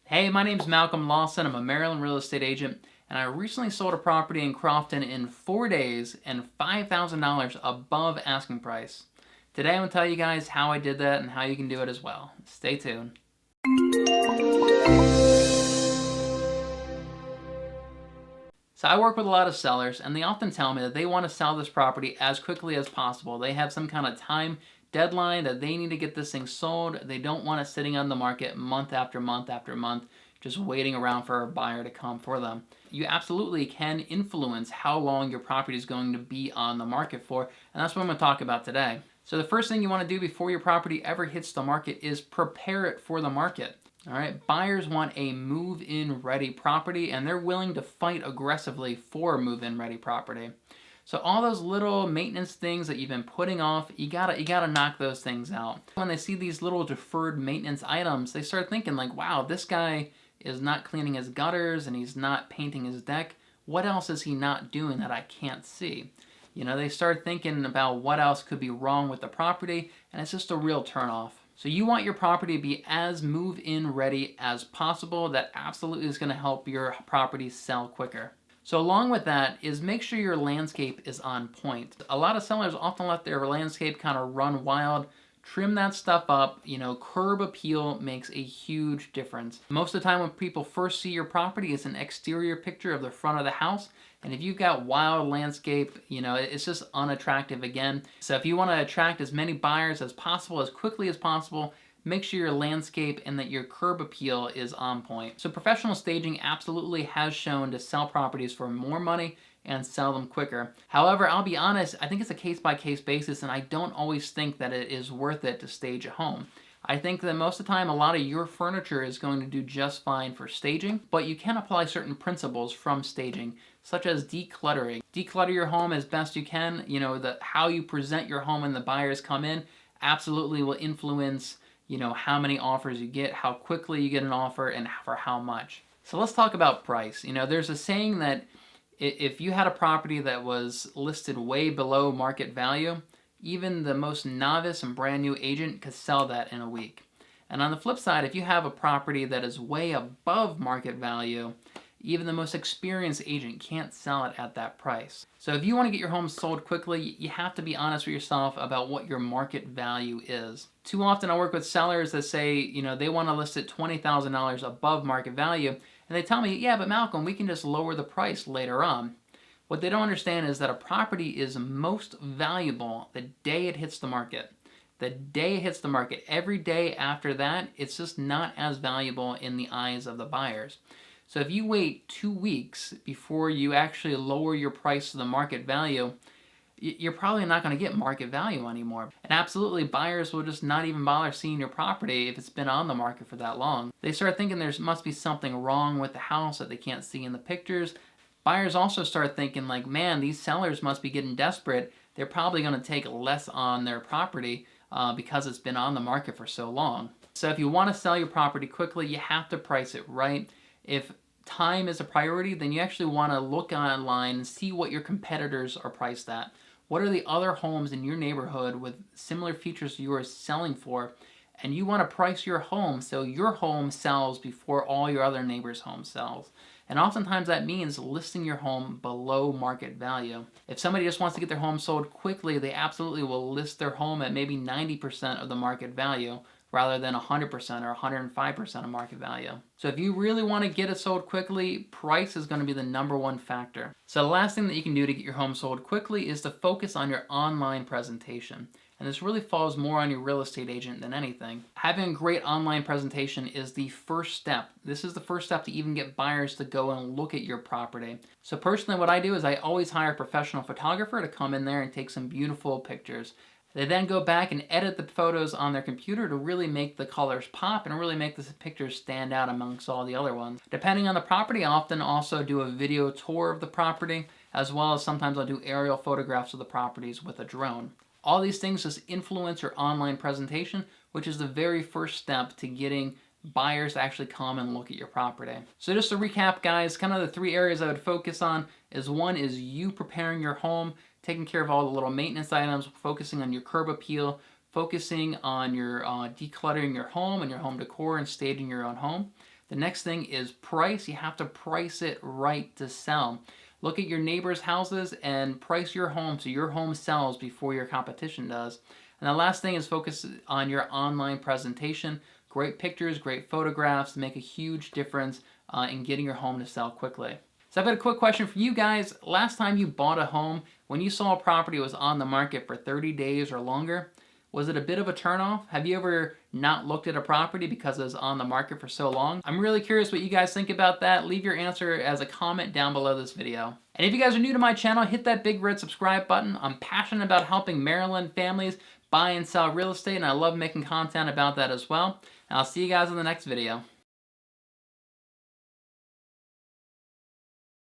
Hey, my name's Malcolm Lawson. I'm a Maryland real estate agent, and I recently sold a property in Crofton in 4 days and $5,000 above asking price. Today I'm going to tell you guys how I did that and how you can do it as well. Stay tuned. So I work with a lot of sellers, and they often tell me that they want to sell this property as quickly as possible. They have some kind of time deadline that they need to get this thing sold. They don't want it sitting on the market month after month after month, just waiting around for a buyer to come for them. You absolutely can influence how long your property is going to be on the market for, and that's what I'm going to talk about today. So the first thing you want to do before your property ever hits the market is prepare it for the market. All right, buyers want a move-in ready property, and they're willing to fight aggressively for move-in ready property. So all those little maintenance things that you've been putting off, you gotta knock those things out. When they see these little deferred maintenance items, they start thinking like, wow, this guy is not cleaning his gutters and he's not painting his deck. What else is he not doing that I can't see? You know, they start thinking about what else could be wrong with the property, and it's just a real turnoff. So you want your property to be as move-in ready as possible. That absolutely is going to help your property sell quicker. So along with that is make sure your landscape is on point. A lot of sellers often let their landscape kind of run wild. Trim that stuff up. You know, curb appeal makes a huge difference. Most of the time when people first see your property, it's an exterior picture of the front of the house. And if you've got wild landscape, you know, it's just unattractive again. So if you want to attract as many buyers as possible, as quickly as possible, make sure your landscape and that your curb appeal is on point. So professional staging absolutely has shown to sell properties for more money and sell them quicker. However, I'll be honest, I think it's a case-by-case basis, and I don't always think that it is worth it to stage a home. I think that most of the time a lot of your furniture is going to do just fine for staging, but you can apply certain principles from staging, such as decluttering. Declutter your home as best you can. You know, how you present your home when the buyers come in absolutely will influence, you know, how many offers you get, how quickly you get an offer, and for how much. So let's talk about price. You know, there's a saying that if you had a property that was listed way below market value, even the most novice and brand new agent could sell that in a week. And on the flip side, if you have a property that is way above market value, even the most experienced agent can't sell it at that price. So if you want to get your home sold quickly, you have to be honest with yourself about what your market value is. Too often I work with sellers that say, you know, they want to list it $20,000 above market value, and they tell me, yeah, but Malcolm, we can just lower the price later on. What they don't understand is that a property is most valuable the day it hits the market. The day it hits the market. Every day after that, it's just not as valuable in the eyes of the buyers. So if you wait 2 weeks before you actually lower your price to the market value, you're probably not going to get market value anymore. And absolutely, buyers will just not even bother seeing your property if it's been on the market for that long. They start thinking there must be something wrong with the house that they can't see in the pictures. Buyers also start thinking like, man, these sellers must be getting desperate. They're probably going to take less on their property because it's been on the market for so long. So if you want to sell your property quickly, you have to price it right. If time is a priority, then you actually want to look online and see what your competitors are priced at. What are the other homes in your neighborhood with similar features to yours selling for? And you want to price your home so your home sells before all your other neighbors' homes sells. And oftentimes that means listing your home below market value. If somebody just wants to get their home sold quickly, they absolutely will list their home at maybe 90% of the market value rather than 100% or 105% of market value. So if you really want to get it sold quickly, price is going to be the #1 factor. So the last thing that you can do to get your home sold quickly is to focus on your online presentation. And this really falls more on your real estate agent than anything. Having a great online presentation is the first step. This is the first step to even get buyers to go and look at your property. So personally, what I do is I always hire a professional photographer to come in there and take some beautiful pictures. They then go back and edit the photos on their computer to really make the colors pop and really make the pictures stand out amongst all the other ones. Depending on the property, I often also do a video tour of the property, as well as sometimes I'll do aerial photographs of the properties with a drone. All these things just influence your online presentation, which is the very first step to getting buyers to actually come and look at your property. So just to recap, guys, kind of the 3 areas I would focus on is one is you preparing your home, taking care of all the little maintenance items, focusing on your curb appeal, focusing on your decluttering your home and your home decor and staging your own home. The next thing is price. You have to price it right to sell. Look at your neighbors' houses and price your home so your home sells before your competition does. And the last thing is focus on your online presentation. Great pictures, great photographs make a huge difference in getting your home to sell quickly. So I've got a quick question for you guys. Last time you bought a home, when you saw a property was on the market for 30 days or longer, was it a bit of a turnoff? Have you ever not looked at a property because it was on the market for so long? I'm really curious what you guys think about that. Leave your answer as a comment down below this video. And if you guys are new to my channel, hit that big red subscribe button. I'm passionate about helping Maryland families buy and sell real estate, and I love making content about that as well. And I'll see you guys in the next video.